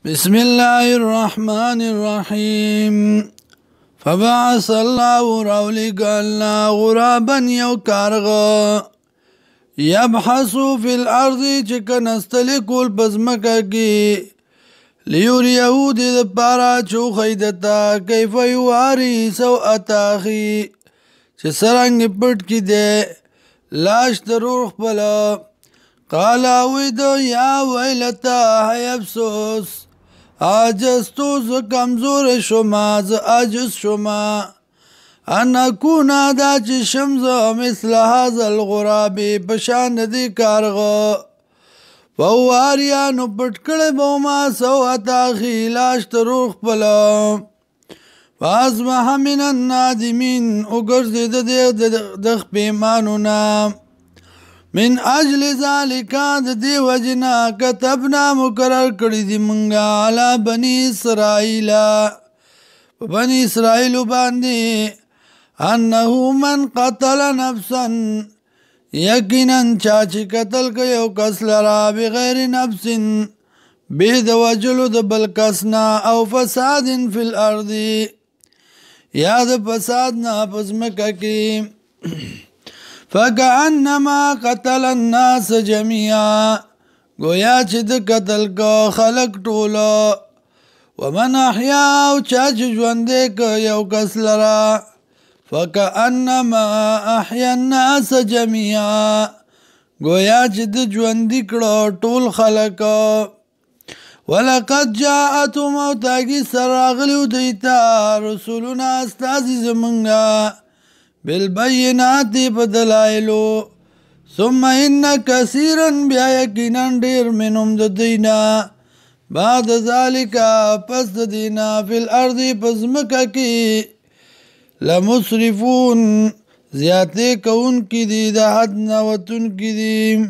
بسم الله الرحمن الرحيم فبعث الله رولك الله غرابا يوكارغا يبحث في الأرض چکن استلقل بزمکا کی لیوریهو دید پارا چو خیدتا کیف یواری سوءت آخی چه سرنگ پٹ کی دے لاش دروخ پلا قالا ویدو یا ویلتا ہے افسوس عجزتو ز کمزور شما ز عجز شما ان اکونا دا چی شمز مثل هذا الغراب پشان دی کارغا وواریا نو پٹکڑ بوما سوات آخی لاش تروخ پلا فازمح من النادمین اگرز دخ پیمانونا من اجل ذالکا دی وجنا کتبنا مقرر کردی دی منگا علا بنی اسرائیل بنی اسرائیل باندی انہو من قتل نفسا یقینا چاچی قتل کیو کس لرا بغیر نفس بید وجلو دبل کسنا او فساد فی الارض یاد فسادنا پزمکا کی فکأنما قتل الناس جميعا گویا چې د قتل کو خلق ټولو ومن احیاو چاچ ژوندې که یو کس لرا فکأنما احیا الناس جميعا گویا چې د ژوندي کړو ټول خلق ولقد جاءتهم او تاکي سره راغلیو دیتا رسولنا استازي زمونږه بالبینات بدلائلو ثم ان کثیرا بیا یقینا ډیر منهم د دینا بعد ذالک پس د دینا فی الارض پزمکا کی لمسرفون زیاته کون کی دی د حد نوتون کی دی